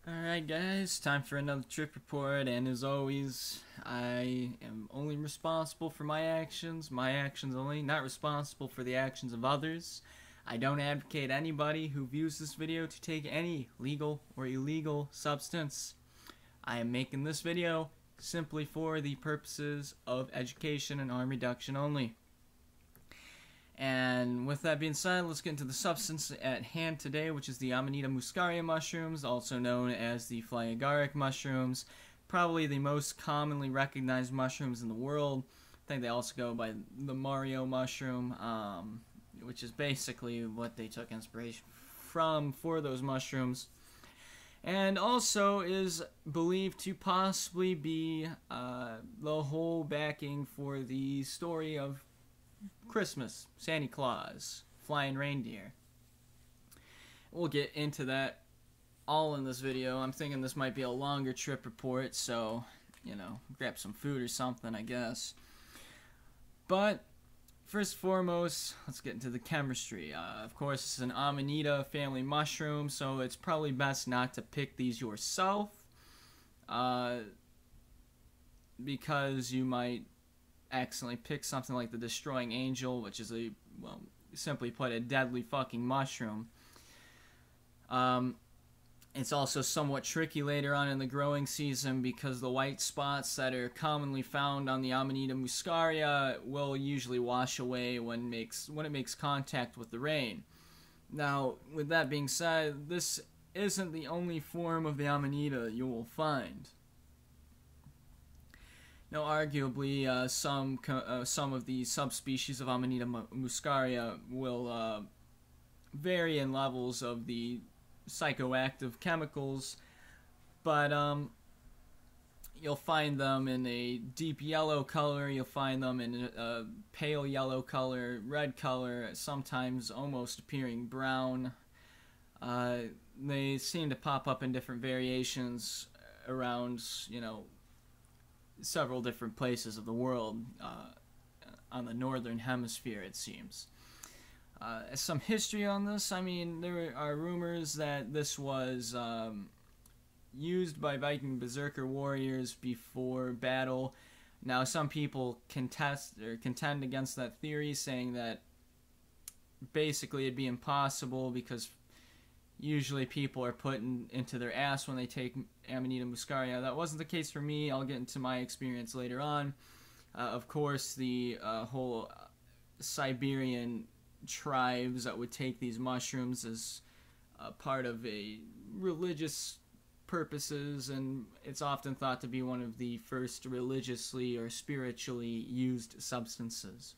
Alright guys, time for another trip report, and as always, I am only responsible for my actions only, not responsible for the actions of others. I don't advocate anybody who views this video to take any legal or illegal substance. I am making this video simply for the purposes of education and harm reduction only. And with that being said, let's get into the substance at hand today, which is the Amanita Muscaria mushrooms, also known as the Agaric mushrooms. Probably the most commonly recognized mushrooms in the world. I think they also go by the Mario mushroom, which is basically what they took inspiration from for those mushrooms. And also is believed to possibly be the whole backing for the story of Christmas, Santa Claus, flying reindeer. We'll get into that all in this video. I'm thinking this might be a longer trip report, so, grab some food or something, I guess. But, first and foremost, let's get into the chemistry. Of course, it's an Amanita family mushroom, so it's probably best not to pick these yourself, because you might accidentally pick something like the Destroying Angel, which is simply put, a deadly fucking mushroom. It's also somewhat tricky later on in the growing season because the white spots that are commonly found on the Amanita Muscaria will usually wash away when it makes contact with the rain. Now, with that being said, this isn't the only form of the Amanita you will find. Now, arguably, some of the subspecies of Amanita muscaria will vary in levels of the psychoactive chemicals, but you'll find them in a deep yellow color, you'll find them in a pale yellow color, red color, sometimes almost appearing brown. They seem to pop up in different variations around, several different places of the world, on the northern hemisphere, it seems. Some history on this, there are rumors that this was used by Viking berserker warriors before battle. Now, some people contend against that theory, saying that basically it'd be impossible because usually people are put into their ass when they take Amanita muscaria. That wasn't the case for me. I'll get into my experience later on. Of course, the whole Siberian tribes that would take these mushrooms as part of a religious purposes, and it's often thought to be one of the first religiously or spiritually used substances.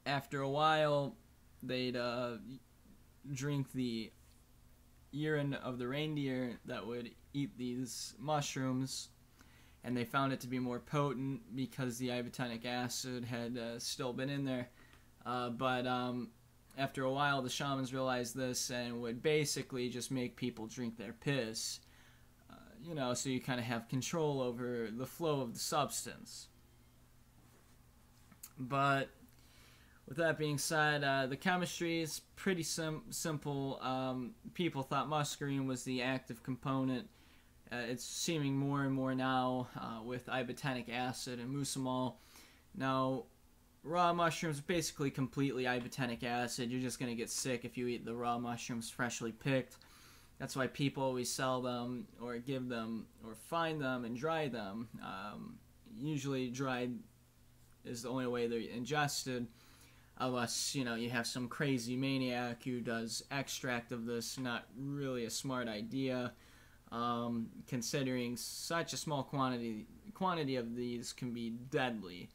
After a while, they'd drink the urine of the reindeer that would eat these mushrooms, and they found it to be more potent because the ibotenic acid had still been in there. But after a while, the shamans realized this and would basically just make people drink their piss, so you kind of have control over the flow of the substance. But with that being said, the chemistry is pretty simple. People thought muscarine was the active component. It's seeming more and more now with ibotenic acid and mucimol. Now, raw mushrooms are basically completely ibotenic acid. You're just going to get sick if you eat the raw mushrooms freshly picked. That's why people always sell them or give them or find them and dry them. Usually dried is the only way they're ingested. Unless, you have some crazy maniac who does extract of this. Not really a smart idea, considering such a small quantity of these can be deadly.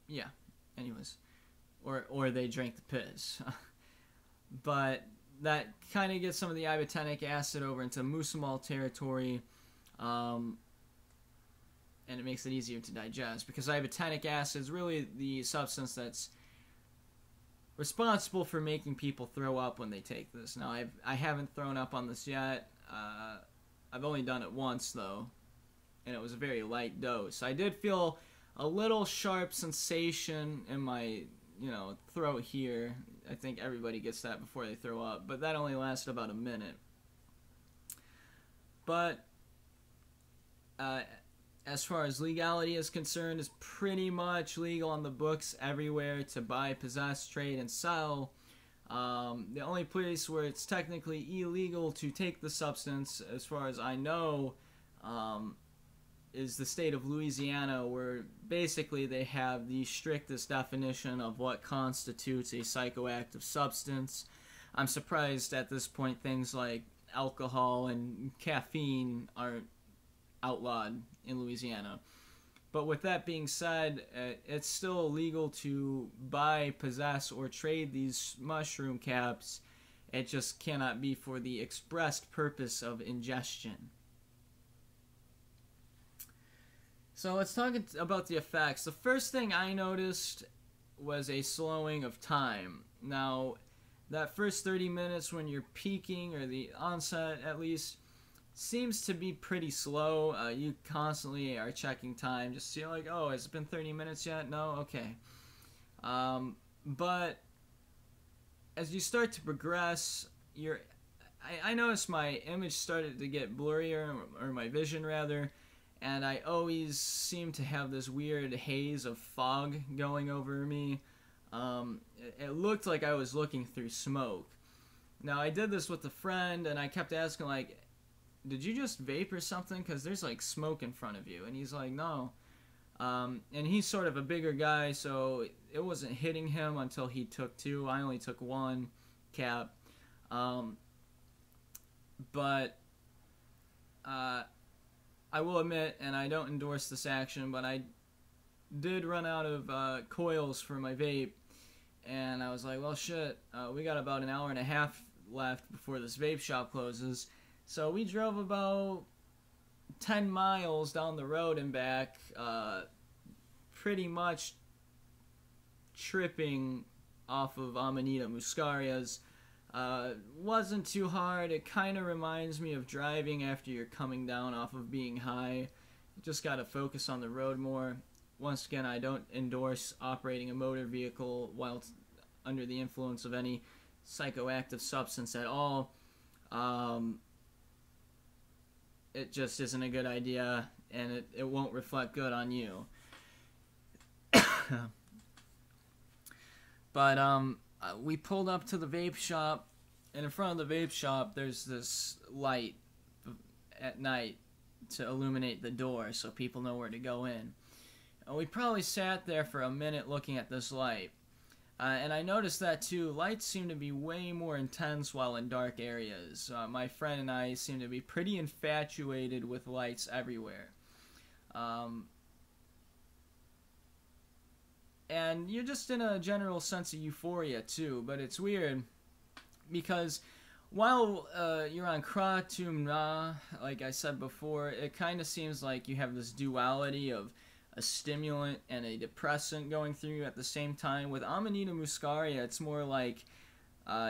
Yeah, anyways. Or they drank the piss. But that kind of gets some of the ibotenic acid over into mucimol territory, and it makes it easier to digest, because ibotenic acid is really the substance that's responsible for making people throw up when they take this. Now, I haven't thrown up on this yet. I've only done it once, though, and it was a very light dose. I did feel a little sharp sensation in my, throat here. I think everybody gets that before they throw up, but that only lasted about a minute. But as far as legality is concerned, it's pretty much legal on the books everywhere to buy, possess, trade, and sell. The only place where it's technically illegal to take the substance, as far as I know, is the state of Louisiana, where basically they have the strictest definition of what constitutes a psychoactive substance. I'm surprised at this point things like alcohol and caffeine aren't outlawed in Louisiana. But with that being said, it's still illegal to buy, possess, or trade these mushroom caps. It just cannot be for the expressed purpose of ingestion. So let's talk about the effects. The first thing I noticed was a slowing of time. Now, that first 30 minutes when you're peaking, or the onset at least, seems to be pretty slow. You constantly are checking time just to see, like, oh, has it been 30 minutes yet? No? Okay. But as you start to progress, I noticed my image started to get blurrier, or my vision rather, and I always seem to have this weird haze of fog going over me. It looked like I was looking through smoke. Now, I did this with a friend, and I kept asking, like, did you just vape or something? Because there's, like, smoke in front of you. And he's like, no. And he's sort of a bigger guy, so it wasn't hitting him until he took two. I only took one cap. But I will admit, and I don't endorse this action, but I did run out of coils for my vape. And I was like, well, shit, we got about an hour and a half left before this vape shop closes. So we drove about 10 miles down the road and back, pretty much tripping off of Amanita Muscaria's. Wasn't too hard. It kind of reminds me of driving after you're coming down off of being high. You just got to focus on the road more. Once again, I don't endorse operating a motor vehicle while under the influence of any psychoactive substance at all. It just isn't a good idea, and it won't reflect good on you. But we pulled up to the vape shop, and in front of the vape shop there's this light at night to illuminate the door so people know where to go in. And we probably sat there for a minute looking at this light. And I noticed that too, lights seem to be way more intense while in dark areas. My friend and I seem to be pretty infatuated with lights everywhere. And you're just in a general sense of euphoria too, but it's weird because while you're on Kratum Na, like I said before, it kind of seems like you have this duality of a stimulant and a depressant going through you at the same time. With Amanita Muscaria, it's more like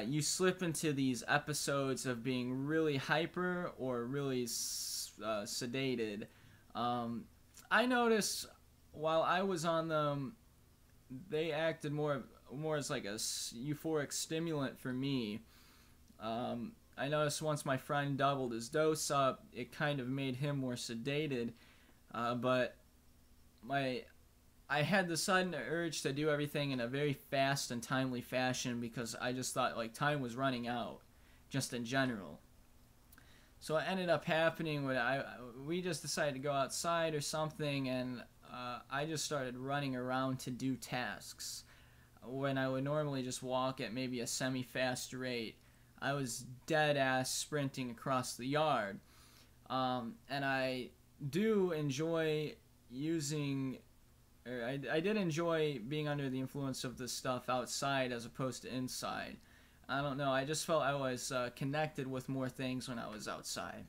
you slip into these episodes of being really hyper or really sedated. I noticed while I was on them, they acted more as like a euphoric stimulant for me. I noticed once my friend doubled his dose up, it kind of made him more sedated, but I had the sudden urge to do everything in a very fast and timely fashion because I just thought like time was running out, just in general. So it ended up happening when we just decided to go outside or something, and I just started running around to do tasks. When I would normally just walk at maybe a semi-fast rate, I was dead-ass sprinting across the yard. And I do enjoy I did enjoy being under the influence of this stuff outside as opposed to inside. I don't know, I just felt I was connected with more things when I was outside.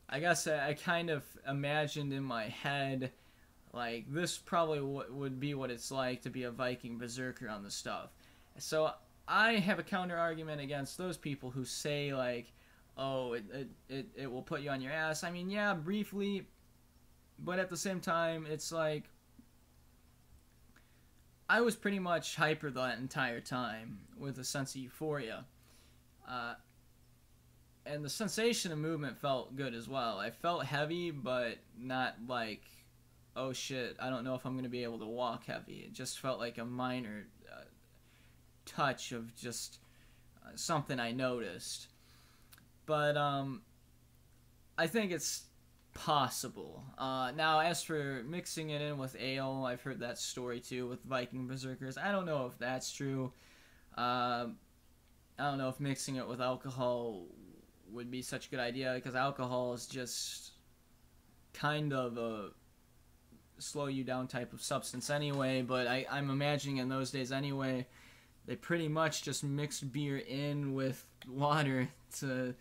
I guess I kind of imagined in my head, like, this probably would be what it's like to be a Viking berserker on the stuff. So I have a counter argument against those people who say, like, oh, it will put you on your ass. I mean, yeah, briefly, but at the same time, it's like, I was pretty much hyper that entire time with a sense of euphoria. Uh, and the sensation of movement felt good as well. I felt heavy, but not like, oh shit, I don't know if I'm going to be able to walk heavy. It just felt like a minor touch of just something I noticed. But I think it's possible. Now, as for mixing it in with ale, I've heard that story too with Viking Berserkers. I don't know if that's true. I don't know if mixing it with alcohol would be such a good idea, because alcohol is just kind of a slow you down type of substance anyway. But I'm imagining in those days anyway, they pretty much just mixed beer in with water to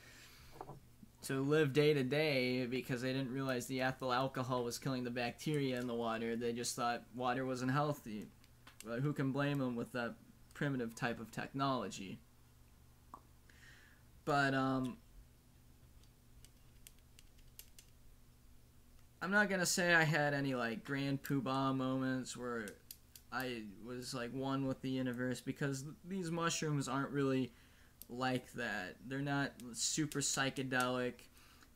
live day to day, because they didn't realize the ethyl alcohol was killing the bacteria in the water. They just thought water wasn't healthy. But who can blame them with that primitive type of technology? But I'm not gonna say I had any like grand poobah moments where I was like one with the universe, because these mushrooms aren't really like that. They're not super psychedelic.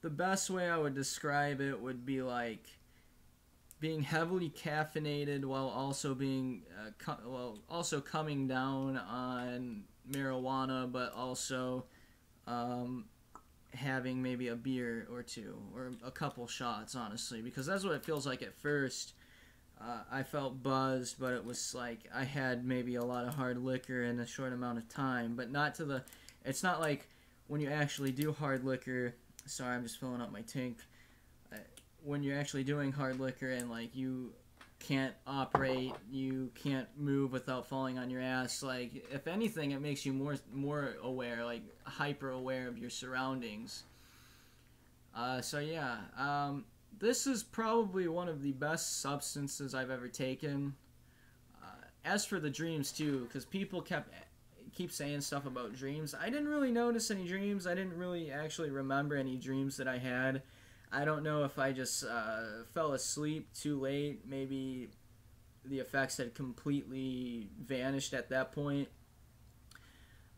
The best way I would describe it would be like being heavily caffeinated while also being also coming down on marijuana, but also having maybe a beer or two or a couple shots, honestly, because that's what it feels like at first. I felt buzzed, but it was like I had maybe a lot of hard liquor in a short amount of time, but not to the... It's not like when you actually do hard liquor... Sorry, I'm just filling up my tank. When you're actually doing hard liquor and like you can't operate, you can't move without falling on your ass. Like, if anything, it makes you more aware, like hyper aware of your surroundings. So yeah, this is probably one of the best substances I've ever taken. As for the dreams too, because people keep saying stuff about dreams. I didn't really notice any dreams. I didn't really actually remember any dreams that I had. I don't know if I just fell asleep too late. Maybe the effects had completely vanished at that point.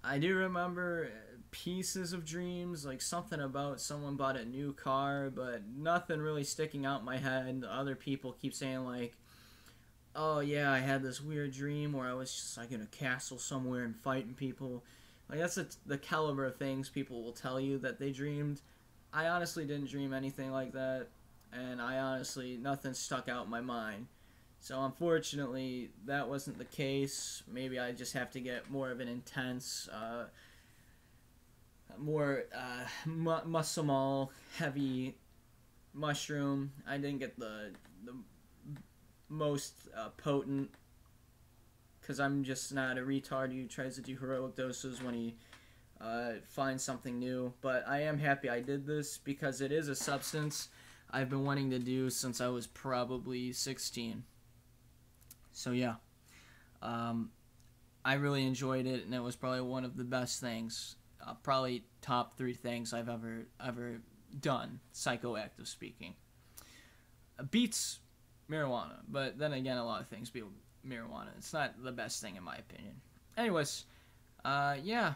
I do remember pieces of dreams, like something about someone bought a new car, but nothing really sticking out in my head. Other people keep saying like, oh yeah, I had this weird dream where I was just like in a castle somewhere and fighting people. Like, that's the caliber of things people will tell you that they dreamed. I honestly didn't dream anything like that, and nothing stuck out in my mind. So unfortunately, that wasn't the case. Maybe I just have to get more of an intense, more muscle heavy mushroom. I didn't get the most potent, because I'm just not a retard who tries to do heroic doses when he finds something new. But I am happy I did this, because it is a substance I've been wanting to do since I was probably 16. So yeah, I really enjoyed it, and it was probably one of the best things, probably top 3 things I've ever done, psychoactive speaking. Beats marijuana, but then again, a lot of things beat marijuana. It's not the best thing in my opinion. Anyways, yeah,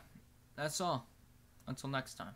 that's all. Until next time.